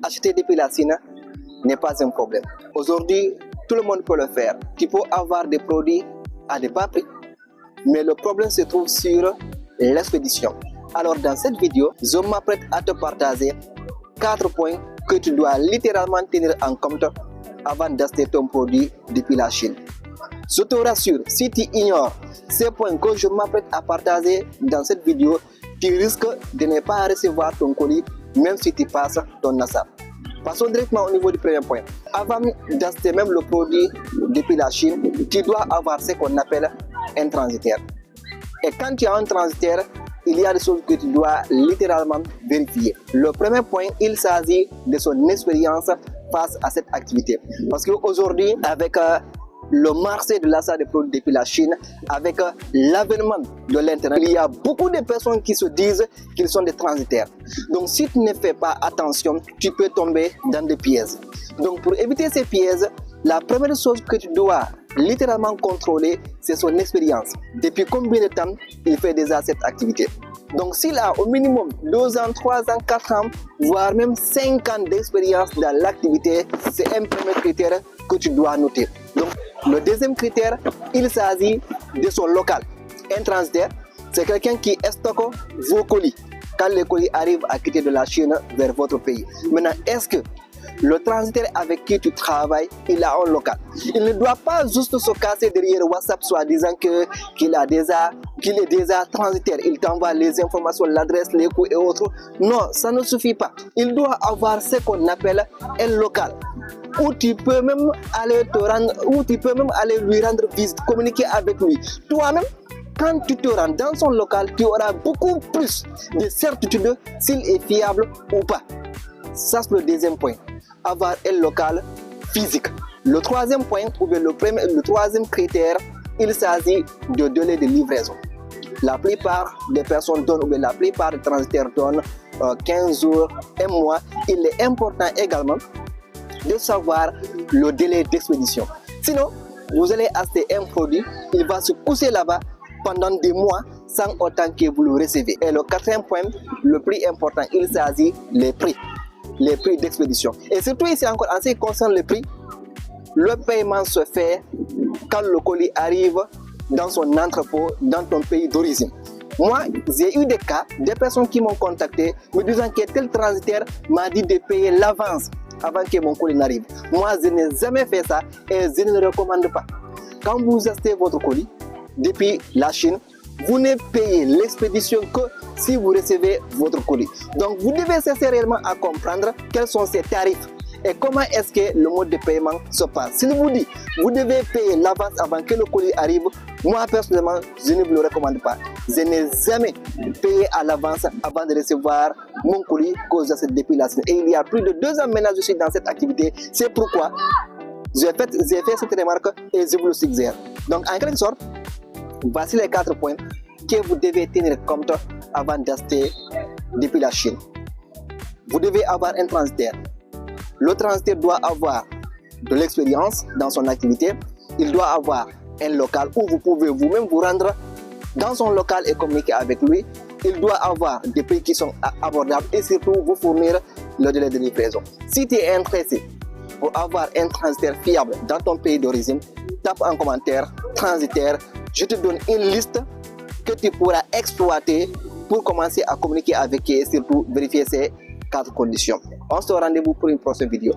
acheter depuis la Chine n'est pas un problème. Aujourd'hui, tout le monde peut le faire. Tu peux avoir des produits à des bas prix, mais le problème se trouve sur l'expédition. Alors dans cette vidéo, je m'apprête à te partager 4 points que tu dois littéralement tenir en compte avant d'acheter ton produit depuis la Chine. Je te rassure, si tu ignores ces points que je m'apprête à partager dans cette vidéo, tu risques de ne pas recevoir ton colis même si tu passes ton achat. Passons directement au niveau du premier point. Avant d'acheter même le produit depuis la Chine, tu dois avoir ce qu'on appelle un transitaire. Et quand tu as un transitaire, il y a des choses que tu dois littéralement vérifier. Le premier point, il s'agit de son expérience face à cette activité. Parce qu'aujourd'hui, avec le marché de l'achat des produits depuis la Chine, avec l'avènement de l'Internet, il y a beaucoup de personnes qui se disent qu'ils sont des transitaires. Donc si tu ne fais pas attention, tu peux tomber dans des pièges. Donc pour éviter ces pièges, la première chose que tu dois littéralement contrôler, c'est son expérience. Depuis combien de temps il fait déjà cette activité? Donc s'il a au minimum 2 ans, 3 ans, 4 ans, voire même 5 ans d'expérience dans l'activité, c'est un premier critère que tu dois noter. Donc le deuxième critère, il s'agit de son local. Un transitaire, c'est quelqu'un qui stocke vos colis quand les colis arrivent à quitter de la Chine vers votre pays. Maintenant, est-ce que le transitaire avec qui tu travailles, il a un local? Il ne doit pas juste se casser derrière WhatsApp soit disant qu'il est déjà transitaire. Il t'envoie les informations, l'adresse, les coûts et autres. Non, ça ne suffit pas. Il doit avoir ce qu'on appelle un local, où tu peux même aller te rendre, où tu peux même aller lui rendre visite, communiquer avec lui. Toi-même, quand tu te rends dans son local, tu auras beaucoup plus de certitude s'il est fiable ou pas. Ça, c'est le deuxième point. Avoir un local physique. Le troisième point, ou bien le troisième critère, il s'agit de délai de livraison. La plupart des personnes donnent, ou bien la plupart des transitaires donnent 15 jours, 1 mois. Il est important également de savoir le délai d'expédition. Sinon, vous allez acheter un produit, il va se coucher là-bas pendant des mois sans autant que vous le recevez. Et le quatrième point, le plus important, il s'agit des prix. Les prix d'expédition. Et surtout ici encore, en ce qui concerne les prix, le paiement se fait quand le colis arrive dans son entrepôt, dans ton pays d'origine. Moi, j'ai eu des cas, des personnes qui m'ont contacté me disant que tel transitaire m'a dit de payer l'avance avant que mon colis n'arrive. Moi, je n'ai jamais fait ça et je ne le recommande pas. Quand vous achetez votre colis depuis la Chine, vous ne payez l'expédition que si vous recevez votre colis. Donc vous devez chercher réellement à comprendre quels sont ces tarifs et comment est-ce que le mode de paiement se passe. S'il vous dit, vous devez payer l'avance avant que le colis arrive, moi personnellement, je ne vous le recommande pas. Je n'ai jamais payé à l'avance avant de recevoir mon colis que j'achète depuis la Chine. Et il y a plus de 2 ans maintenant que je suis dans cette activité. C'est pourquoi j'ai fait cette remarque et je vous le suggère. Donc en quelque sorte, voici les 4 points que vous devez tenir compte avant d'acheter depuis la Chine. Vous devez avoir un transitaire. Le transitaire doit avoir de l'expérience dans son activité. Il doit avoir un local où vous pouvez vous-même vous rendre dans son local et communiquer avec lui. Il doit avoir des prix qui sont abordables et surtout vous fournir le délai de livraison. Si tu es intéressé pour avoir un transitaire fiable dans ton pays d'origine, tape en commentaire transitaire. Je te donne une liste que tu pourras exploiter pour commencer à communiquer avec eux et surtout vérifier ces 4 conditions. On se rend rendez-vous pour une prochaine vidéo.